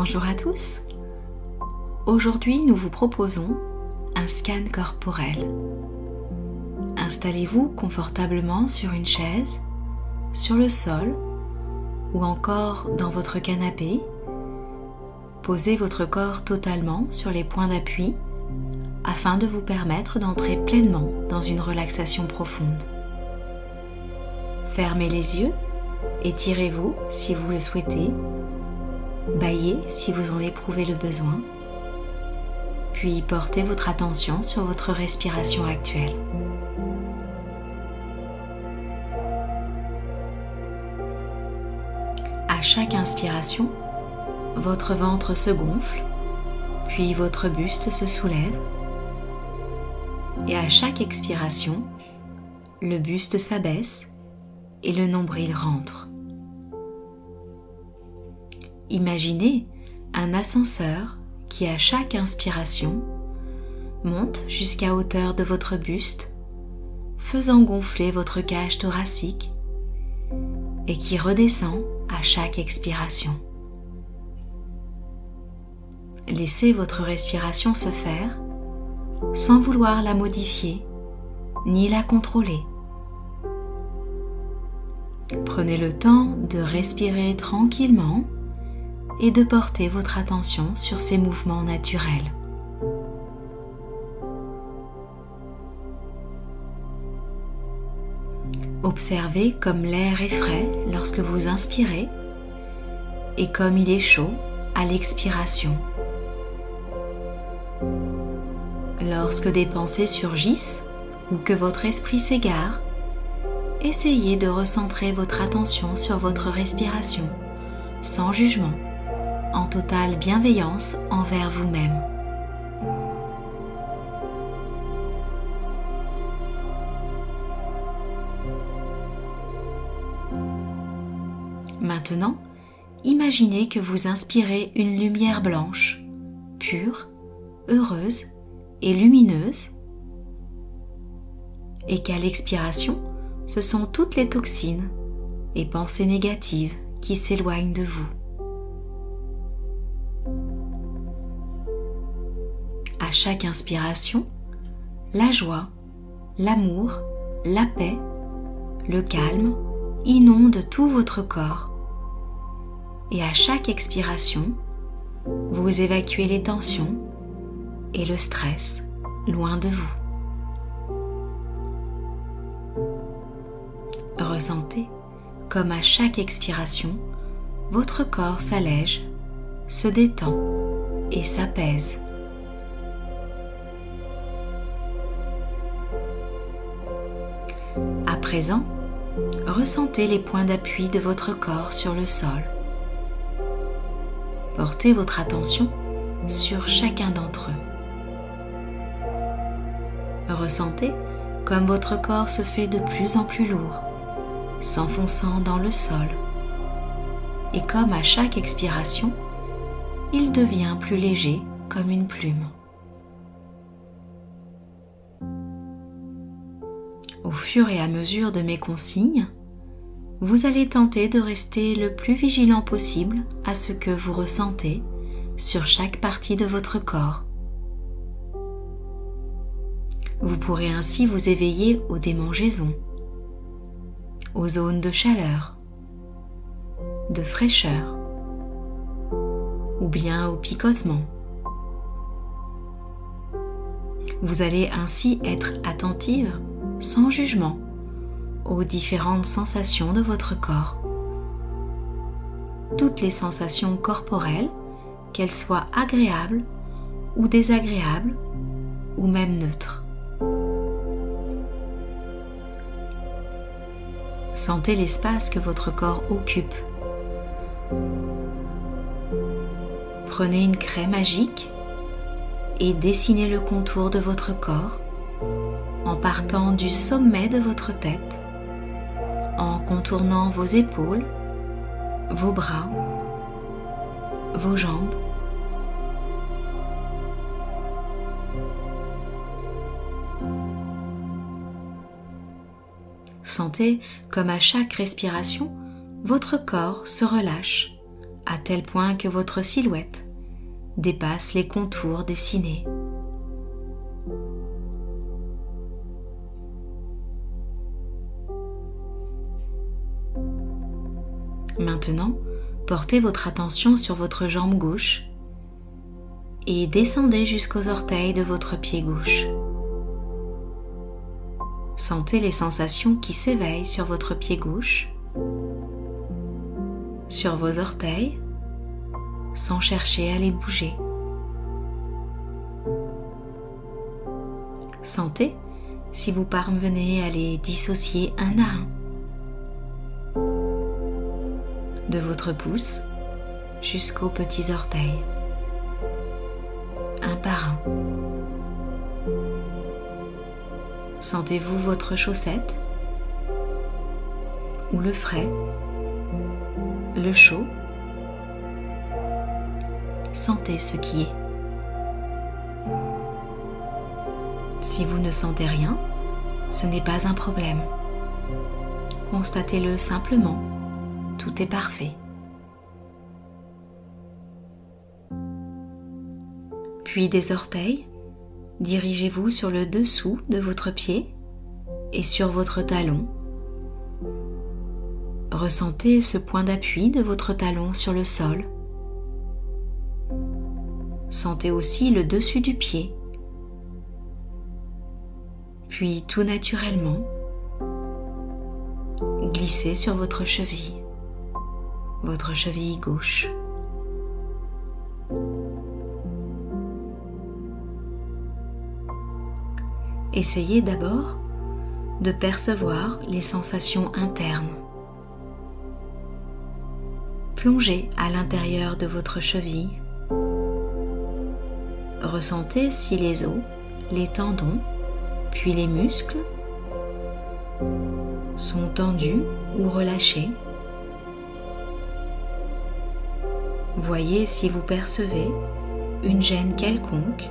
Bonjour à tous. Aujourd'hui, nous vous proposons un scan corporel. Installez-vous confortablement sur une chaise, sur le sol ou encore dans votre canapé. Posez votre corps totalement sur les points d'appui afin de vous permettre d'entrer pleinement dans une relaxation profonde. Fermez les yeux, étirez-vous si vous le souhaitez, bâillez si vous en éprouvez le besoin, puis portez votre attention sur votre respiration actuelle. À chaque inspiration, votre ventre se gonfle, puis votre buste se soulève, et à chaque expiration, le buste s'abaisse et le nombril rentre. Imaginez un ascenseur qui, à chaque inspiration, monte jusqu'à hauteur de votre buste, faisant gonfler votre cage thoracique, et qui redescend à chaque expiration. Laissez votre respiration se faire sans vouloir la modifier ni la contrôler. Prenez le temps de respirer tranquillement et de porter votre attention sur ces mouvements naturels. Observez comme l'air est frais lorsque vous inspirez et comme il est chaud à l'expiration. Lorsque des pensées surgissent ou que votre esprit s'égare, essayez de recentrer votre attention sur votre respiration, sans jugement, en totale bienveillance envers vous-même. Maintenant, imaginez que vous inspirez une lumière blanche, pure, heureuse et lumineuse, et qu'à l'expiration, ce sont toutes les toxines et pensées négatives qui s'éloignent de vous. À chaque inspiration, la joie, l'amour, la paix, le calme inondent tout votre corps. Et à chaque expiration, vous évacuez les tensions et le stress loin de vous. Ressentez comme à chaque expiration, votre corps s'allège, se détend et s'apaise. À présent, ressentez les points d'appui de votre corps sur le sol. Portez votre attention sur chacun d'entre eux. Ressentez comme votre corps se fait de plus en plus lourd, s'enfonçant dans le sol, et comme à chaque expiration, il devient plus léger comme une plume. Au fur et à mesure de mes consignes, vous allez tenter de rester le plus vigilant possible à ce que vous ressentez sur chaque partie de votre corps. Vous pourrez ainsi vous éveiller aux démangeaisons, aux zones de chaleur, de fraîcheur, ou bien au picotement. Vous allez ainsi être attentive, sans jugement, aux différentes sensations de votre corps. Toutes les sensations corporelles, qu'elles soient agréables ou désagréables, ou même neutres. Sentez l'espace que votre corps occupe. Prenez une craie magique et dessinez le contour de votre corps en partant du sommet de votre tête, en contournant vos épaules, vos bras, vos jambes, Sentez comme à chaque respiration, votre corps se relâche à tel point que votre silhouette dépasse les contours dessinés. Maintenant, portez votre attention sur votre jambe gauche et descendez jusqu'aux orteils de votre pied gauche. Sentez les sensations qui s'éveillent sur votre pied gauche, sur vos orteils, sans chercher à les bouger. Sentez si vous parvenez à les dissocier un à un. De votre pouce jusqu'aux petits orteils, un par un. Sentez-vous votre chaussette ou le frais, le chaud? Sentez ce qui est. Si vous ne sentez rien, ce n'est pas un problème. Constatez-le simplement. Tout est parfait. Puis des orteils, dirigez-vous sur le dessous de votre pied et sur votre talon. Ressentez ce point d'appui de votre talon sur le sol. Sentez aussi le dessus du pied. Puis tout naturellement, glissez sur votre cheville gauche. Essayez d'abord de percevoir les sensations internes. Plongez à l'intérieur de votre cheville. Ressentez si les os, les tendons, puis les muscles sont tendus ou relâchés. Voyez si vous percevez une gêne quelconque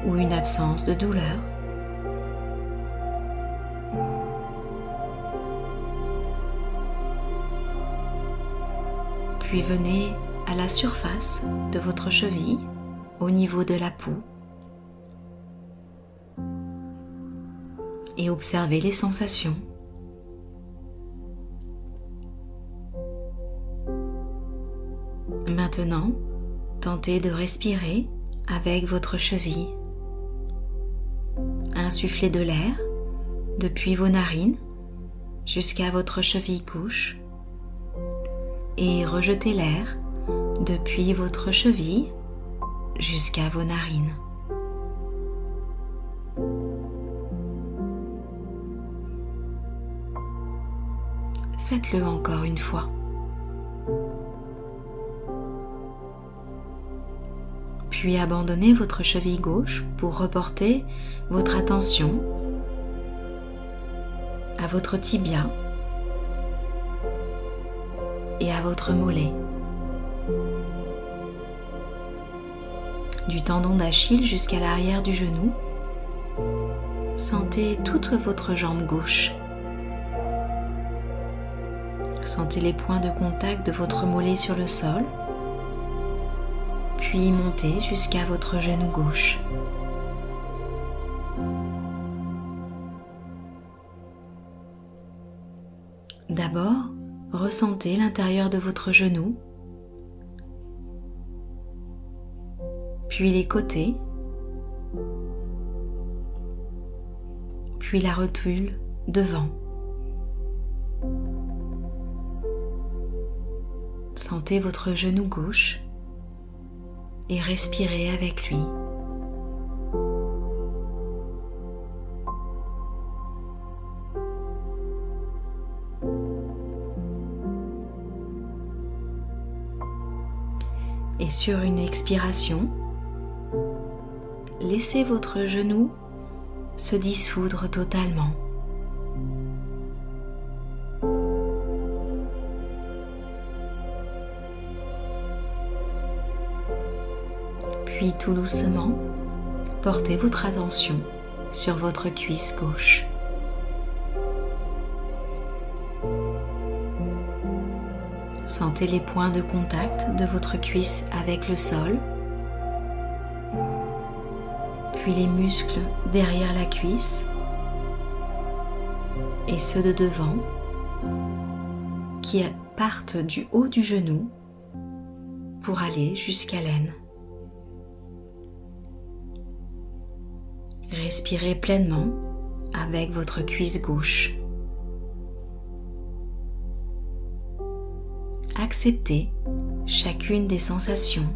ou une absence de douleur. Puis venez à la surface de votre cheville, au niveau de la peau, et observez les sensations. Maintenant, tentez de respirer avec votre cheville. Insufflez de l'air depuis vos narines jusqu'à votre cheville gauche et rejetez l'air depuis votre cheville jusqu'à vos narines. Faites-le encore une fois. Puis abandonnez votre cheville gauche pour reporter votre attention à votre tibia et à votre mollet. Du tendon d'Achille jusqu'à l'arrière du genou, sentez toute votre jambe gauche. Sentez les points de contact de votre mollet sur le sol, puis montez jusqu'à votre genou gauche. D'abord, ressentez l'intérieur de votre genou, puis les côtés, puis la rotule devant. Sentez votre genou gauche et respirez avec lui. Et sur une expiration, laissez votre genou se dissoudre totalement. Puis tout doucement, portez votre attention sur votre cuisse gauche. Sentez les points de contact de votre cuisse avec le sol, puis les muscles derrière la cuisse et ceux de devant qui partent du haut du genou pour aller jusqu'à l'aine. Respirez pleinement avec votre cuisse gauche. Acceptez chacune des sensations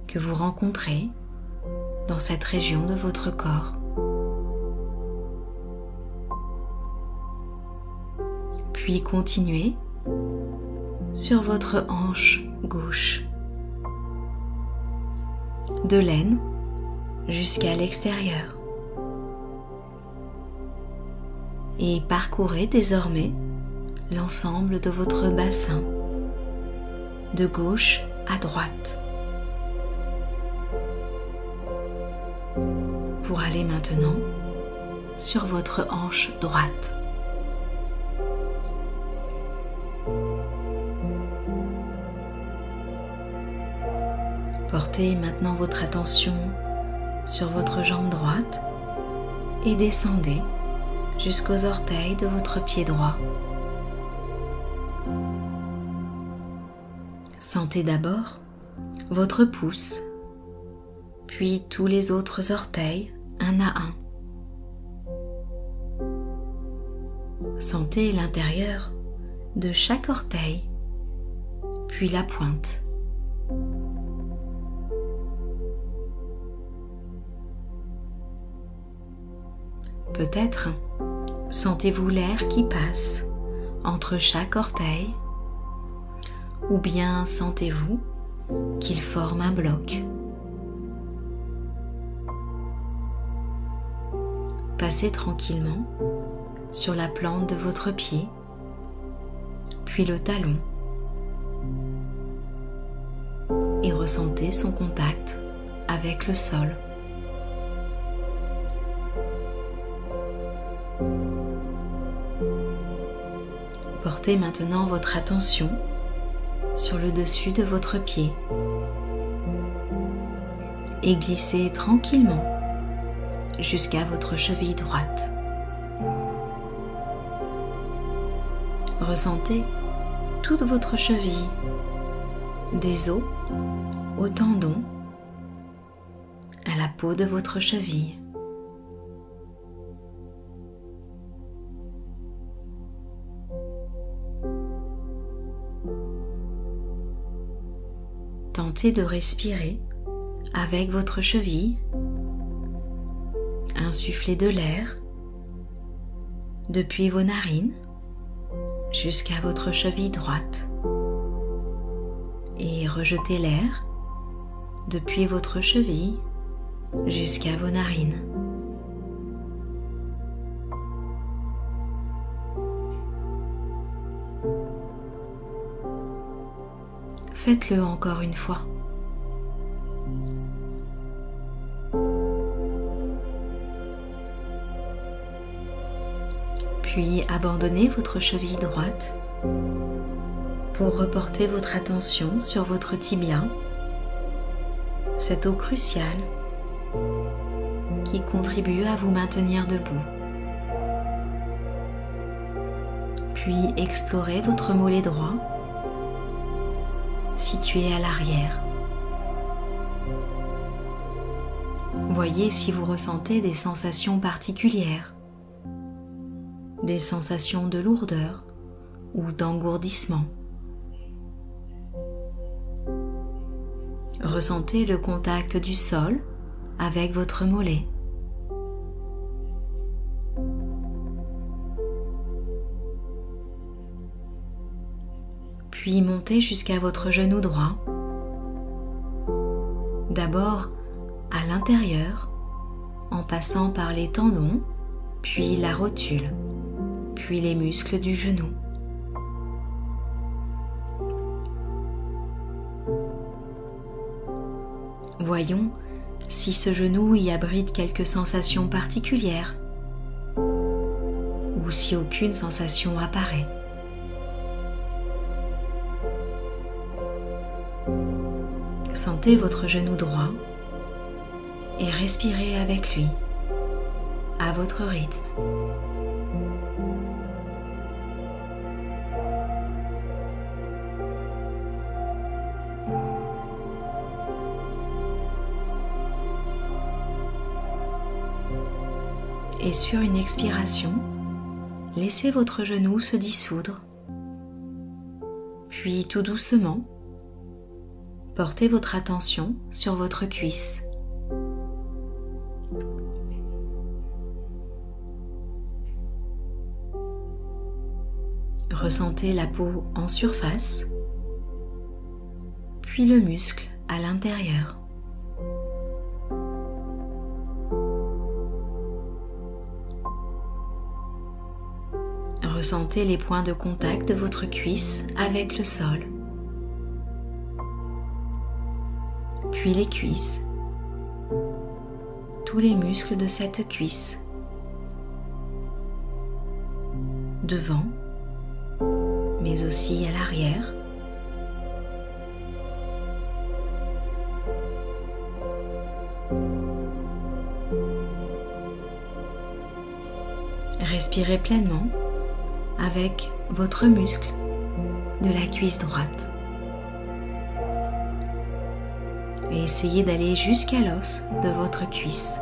que vous rencontrez dans cette région de votre corps. Puis continuez sur votre hanche gauche, de l'aine jusqu'à l'extérieur. Et parcourez désormais l'ensemble de votre bassin, de gauche à droite, pour aller maintenant sur votre hanche droite. Portez maintenant votre attention sur votre jambe droite et descendez jusqu'aux orteils de votre pied droit. Sentez d'abord votre pouce, puis tous les autres orteils un à un. Sentez l'intérieur de chaque orteil, puis la pointe. Peut-être sentez-vous l'air qui passe entre chaque orteil, ou bien sentez-vous qu'il forme un bloc. Passez tranquillement sur la plante de votre pied, puis le talon, et ressentez son contact avec le sol. Portez maintenant votre attention sur le dessus de votre pied et glissez tranquillement jusqu'à votre cheville droite. Ressentez toute votre cheville, des os aux tendons, à la peau de votre cheville. Tentez de respirer avec votre cheville. Insufflez de l'air depuis vos narines jusqu'à votre cheville droite et rejetez l'air depuis votre cheville jusqu'à vos narines. Faites-le encore une fois. Puis abandonnez votre cheville droite pour reporter votre attention sur votre tibia, cet os crucial qui contribue à vous maintenir debout. Puis explorez votre mollet droit situé à l'arrière. Voyez si vous ressentez des sensations particulières, des sensations de lourdeur ou d'engourdissement. Ressentez le contact du sol avec votre mollet. Puis montez jusqu'à votre genou droit. D'abord à l'intérieur, en passant par les tendons, puis la rotule, puis les muscles du genou. Voyons si ce genou y abrite quelques sensations particulières ou si aucune sensation apparaît. Sentez votre genou droit et respirez avec lui, à votre rythme. Et sur une expiration, laissez votre genou se dissoudre. Puis tout doucement, portez votre attention sur votre cuisse. Ressentez la peau en surface, puis le muscle à l'intérieur. Ressentez les points de contact de votre cuisse avec le sol, puis les cuisses, tous les muscles de cette cuisse, devant, mais aussi à l'arrière. Respirez pleinement avec votre muscle de la cuisse droite. Et essayez d'aller jusqu'à l'os de votre cuisse.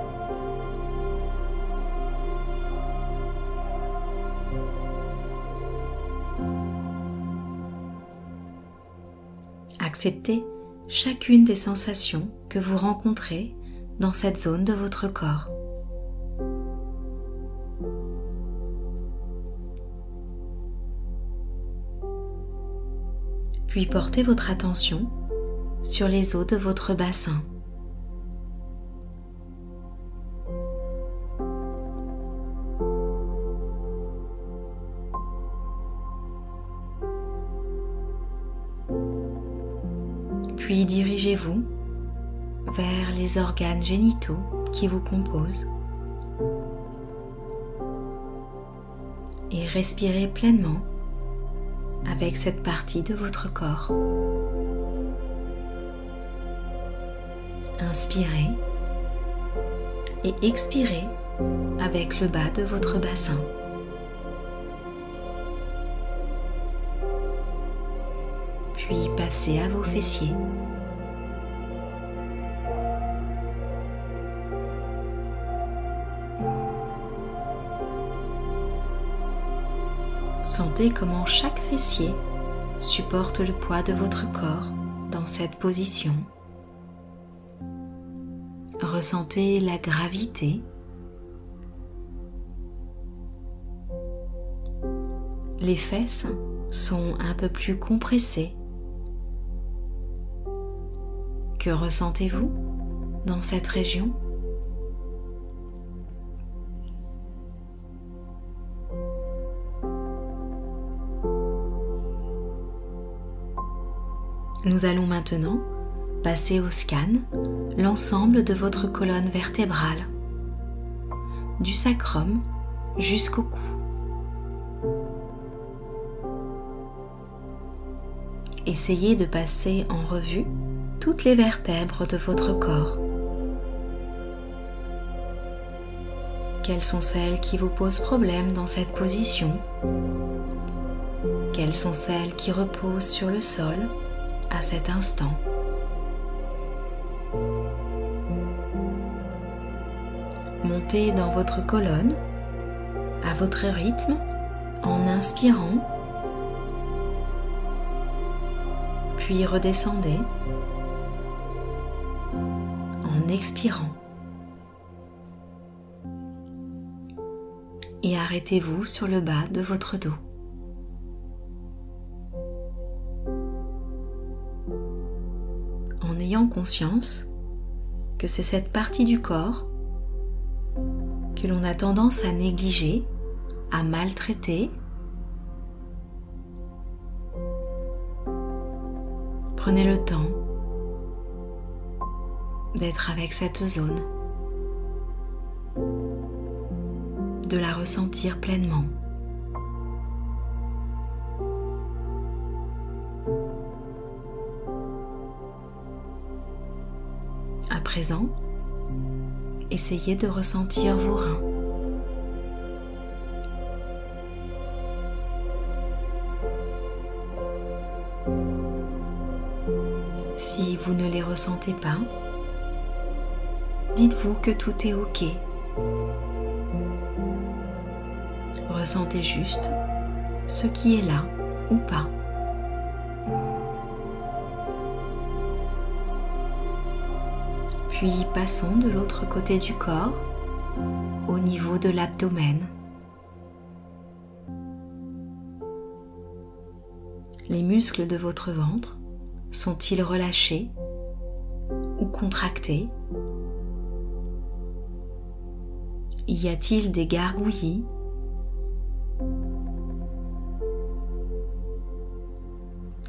Acceptez chacune des sensations que vous rencontrez dans cette zone de votre corps. Puis portez votre attention sur les os de votre bassin. Puis dirigez-vous vers les organes génitaux qui vous composent et respirez pleinement avec cette partie de votre corps. Inspirez et expirez avec le bas de votre bassin. Puis passez à vos fessiers. Sentez comment chaque fessier supporte le poids de votre corps dans cette position. Ressentez la gravité. Les fesses sont un peu plus compressées. Que ressentez-vous dans cette région ? Nous allons maintenant passer au scan l'ensemble de votre colonne vertébrale, du sacrum jusqu'au cou. Essayez de passer en revue toutes les vertèbres de votre corps. Quelles sont celles qui vous posent problème dans cette position? Quelles sont celles qui reposent sur le sol à cet instant? Montez dans votre colonne à votre rythme en inspirant, puis redescendez en expirant. Et arrêtez-vous sur le bas de votre dos. En ayant conscience que c'est cette partie du corps que l'on a tendance à négliger, à maltraiter, prenez le temps d'être avec cette zone, de la ressentir pleinement. présent, essayez de ressentir vos reins. Si vous ne les ressentez pas, dites-vous que tout est OK. Ressentez juste ce qui est là ou pas. Puis passons de l'autre côté du corps, au niveau de l'abdomen. Les muscles de votre ventre sont-ils relâchés ou contractés? Y a-t-il des gargouillis?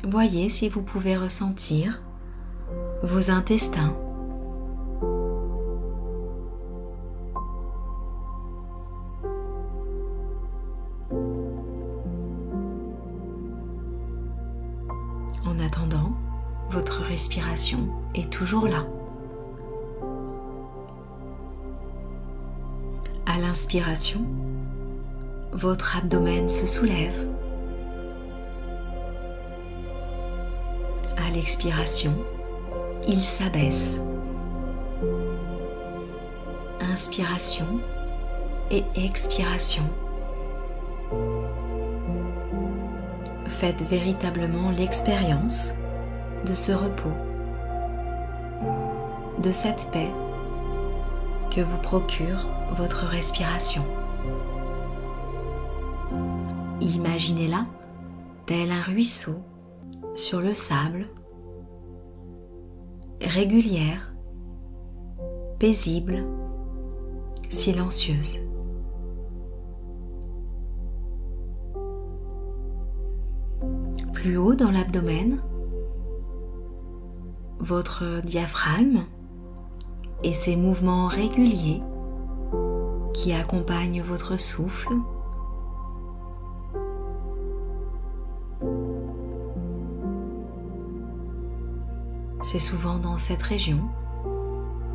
Voyez si vous pouvez ressentir vos intestins. En attendant, votre respiration est toujours là. À l'inspiration, votre abdomen se soulève. À l'expiration, il s'abaisse. Inspiration et expiration. Faites véritablement l'expérience de ce repos, de cette paix que vous procure votre respiration. Imaginez-la tel un ruisseau sur le sable, régulière, paisible, silencieuse. Plus haut dans l'abdomen, votre diaphragme et ses mouvements réguliers qui accompagnent votre souffle. C'est souvent dans cette région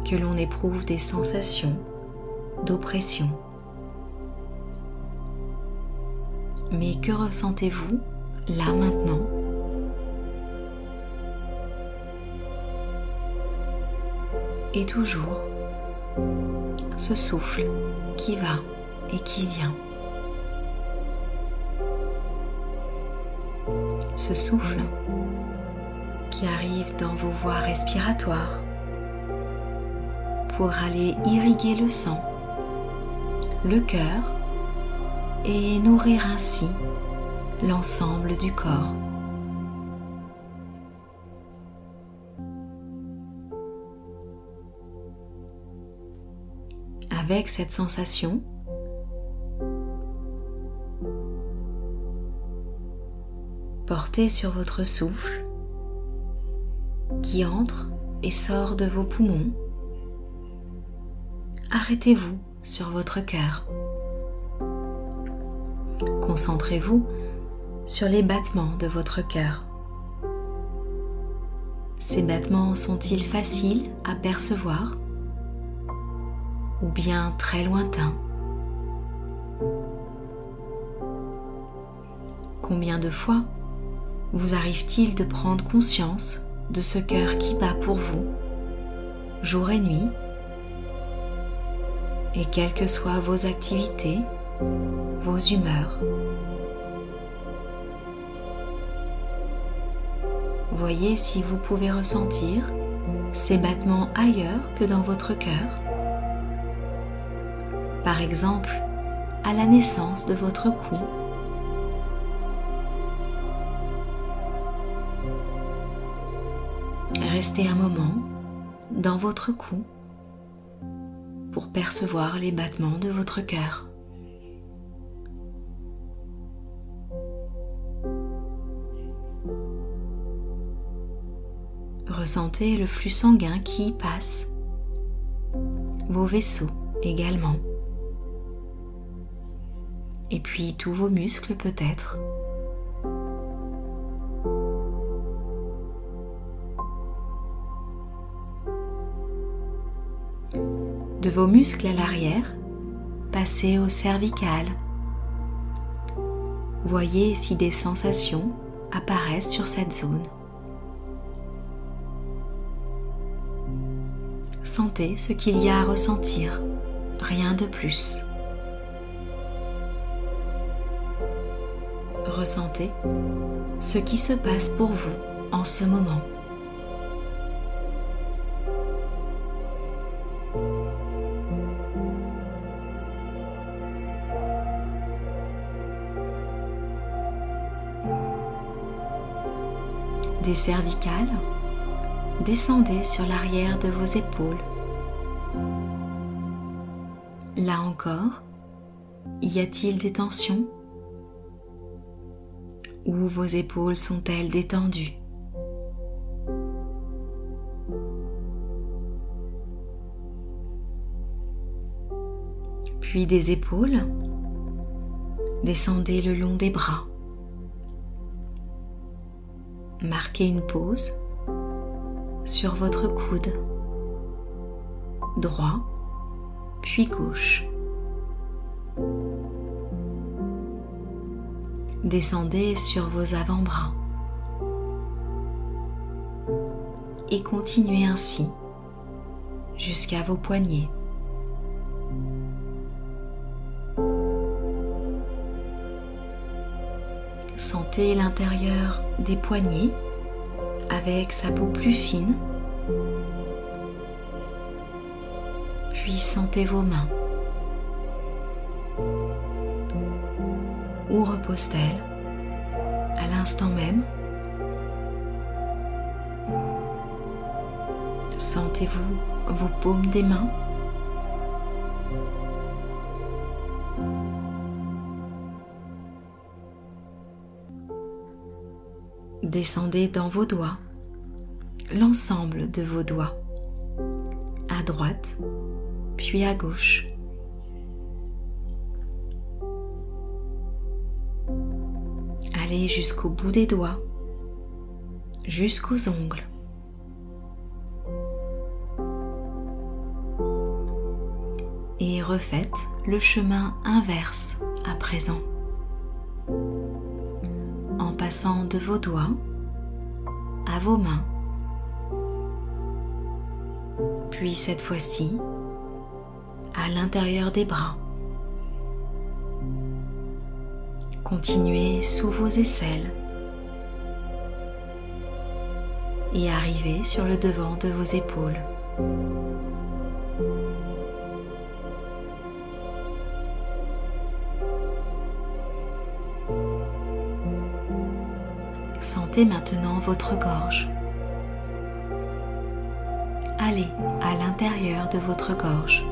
que l'on éprouve des sensations d'oppression. Mais que ressentez-vous là maintenant? Et toujours ce souffle qui va et qui vient. Ce souffle qui arrive dans vos voies respiratoires pour aller irriguer le sang, le cœur et nourrir ainsi l'ensemble du corps. Avec cette sensation, portez sur votre souffle qui entre et sort de vos poumons. Arrêtez-vous sur votre cœur. Concentrez-vous sur les battements de votre cœur. Ces battements sont-ils faciles à percevoir ou bien très lointains? Combien de fois vous arrive-t-il de prendre conscience de ce cœur qui bat pour vous, jour et nuit, et quelles que soient vos activités, vos humeurs? Voyez si vous pouvez ressentir ces battements ailleurs que dans votre cœur. Par exemple, à la naissance de votre cou. Restez un moment dans votre cou pour percevoir les battements de votre cœur. Ressentez le flux sanguin qui y passe, vos vaisseaux également, et puis tous vos muscles peut-être. de vos muscles à l'arrière, passez au cervical. Voyez si des sensations apparaissent sur cette zone. Sentez ce qu'il y a à ressentir, rien de plus. Ressentez ce qui se passe pour vous en ce moment. Des cervicales, descendez sur l'arrière de vos épaules. Là encore, y a-t-il des tensions? Ou vos épaules sont-elles détendues? Puis des épaules, descendez le long des bras. Marquez une pause sur votre coude, droit puis gauche. Descendez sur vos avant-bras et continuez ainsi jusqu'à vos poignets. Sentez l'intérieur des poignets avec sa peau plus fine. Puis sentez vos mains. Où reposent-elles à l'instant même? Sentez-vous vos paumes des mains? Descendez dans vos doigts, l'ensemble de vos doigts, à droite puis à gauche. Allez jusqu'au bout des doigts, jusqu'aux ongles. Et refaites le chemin inverse à présent, en passant de vos doigts à vos mains, puis cette fois-ci à l'intérieur des bras. Continuez sous vos aisselles et arrivez sur le devant de vos épaules. Sentez maintenant votre gorge. Allez à l'intérieur de votre gorge.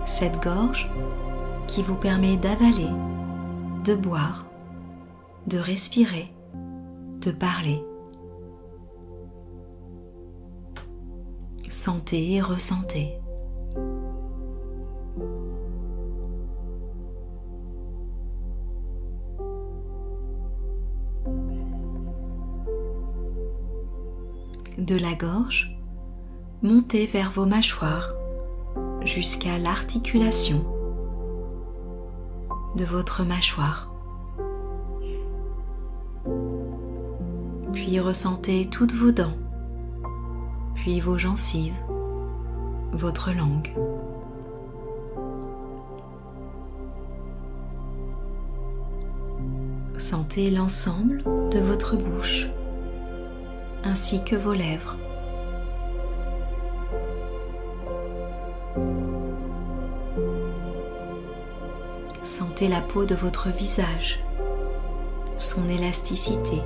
Cette gorge qui vous permet d'avaler, de boire, de respirer, de parler. Sentez et ressentez. De la gorge, montez vers vos mâchoires jusqu'à l'articulation de votre mâchoire. Puis ressentez toutes vos dents, puis vos gencives, votre langue. Sentez l'ensemble de votre bouche, ainsi que vos lèvres. Sentez la peau de votre visage, son élasticité,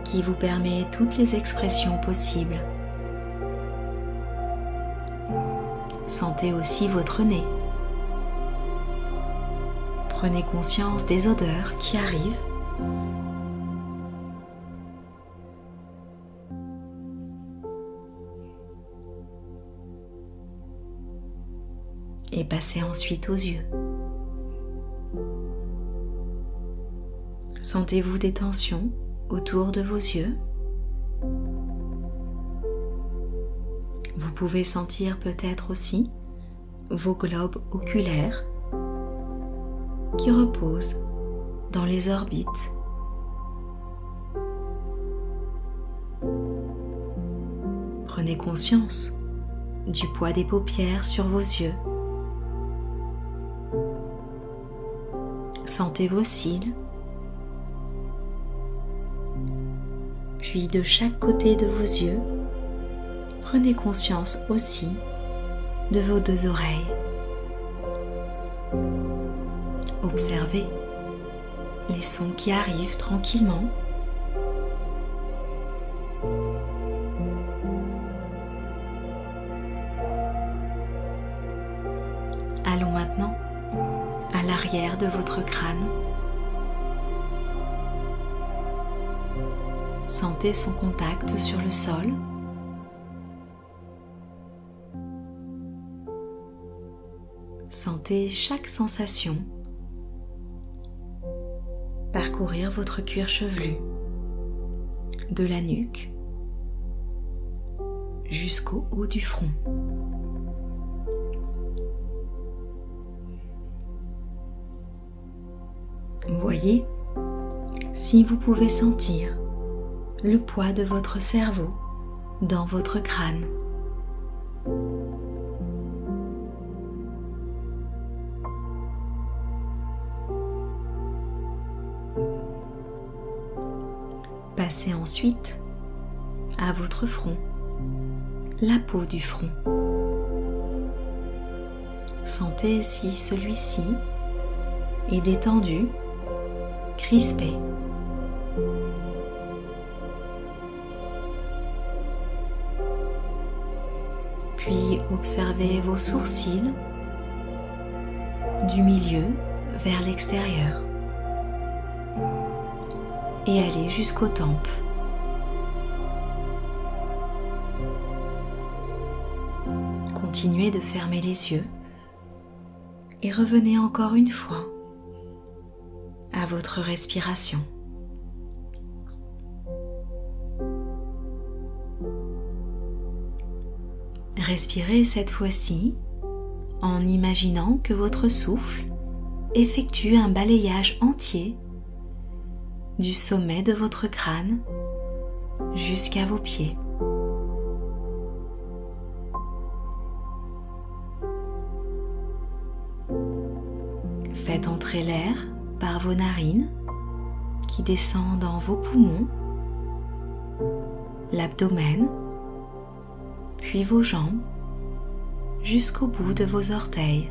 qui vous permet toutes les expressions possibles. Sentez aussi votre nez. Prenez conscience des odeurs qui arrivent. Et passez ensuite aux yeux. Sentez-vous des tensions autour de vos yeux? Vous pouvez sentir peut-être aussi vos globes oculaires qui reposent dans les orbites. Prenez conscience du poids des paupières sur vos yeux. Sentez vos cils. Puis de chaque côté de vos yeux, prenez conscience aussi de vos deux oreilles. Observez les sons qui arrivent tranquillement. Allons maintenant à l'arrière de votre crâne. Sentez son contact sur le sol. Sentez chaque sensation parcourir votre cuir chevelu, de la nuque jusqu'au haut du front. Voyez si vous pouvez sentir le poids de votre cerveau dans votre crâne. Passez ensuite à votre front, la peau du front. Sentez si celui-ci est détendu, crispé. Puis observez vos sourcils du milieu vers l'extérieur et allez jusqu'aux tempes. Continuez de fermer les yeux et revenez encore une fois à votre respiration. Respirez cette fois-ci en imaginant que votre souffle effectue un balayage entier du sommet de votre crâne jusqu'à vos pieds. Faites entrer l'air par vos narines qui descend dans vos poumons, l'abdomen, puis vos jambes jusqu'au bout de vos orteils,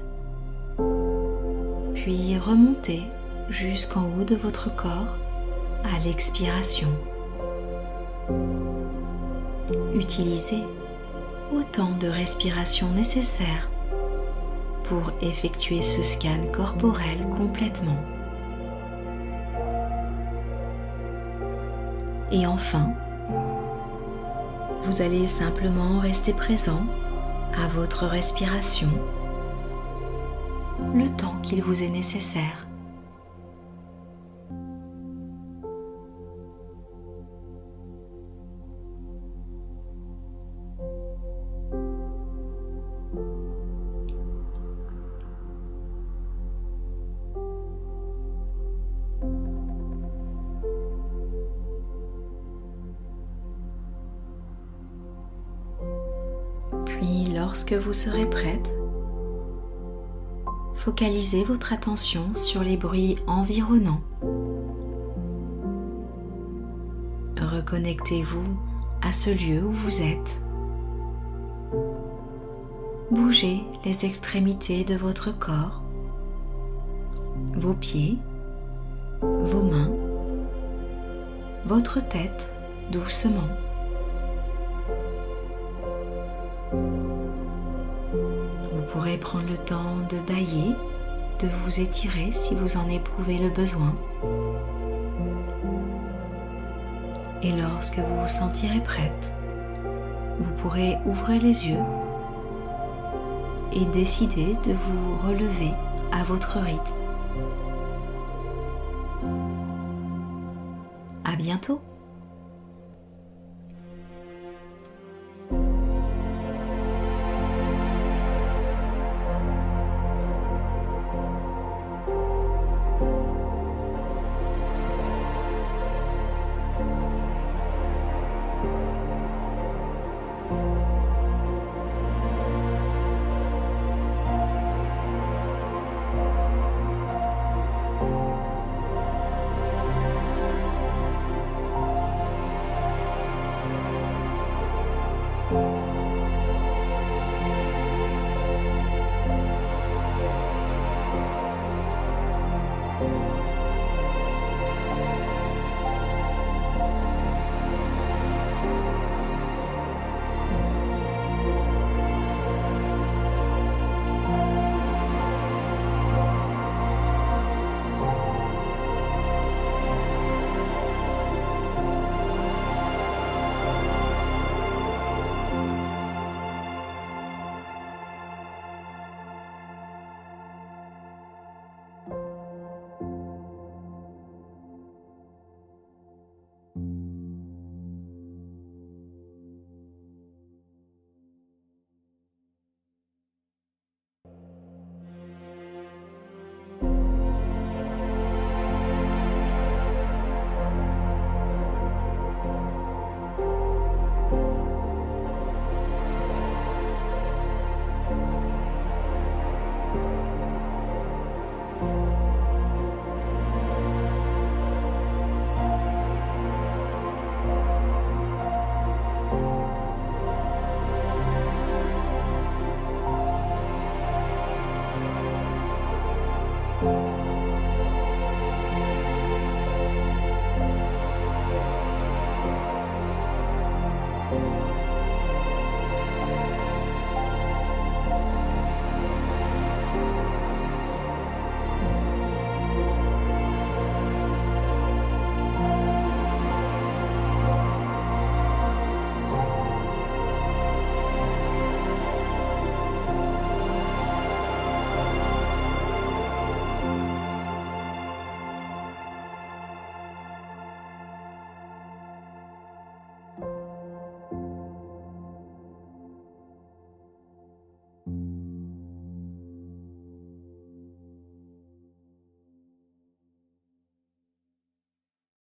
puis remontez jusqu'en haut de votre corps à l'expiration. Utilisez autant de respiration nécessaire pour effectuer ce scan corporel complètement. Et enfin, vous allez simplement rester présent à votre respiration le temps qu'il vous est nécessaire. Puis, lorsque vous serez prête, focalisez votre attention sur les bruits environnants. Reconnectez-vous à ce lieu où vous êtes. Bougez les extrémités de votre corps, vos pieds, vos mains, votre tête doucement. Vous pourrez prendre le temps de bâiller, de vous étirer si vous en éprouvez le besoin. Et lorsque vous vous sentirez prête, vous pourrez ouvrir les yeux et décider de vous relever à votre rythme. À bientôt!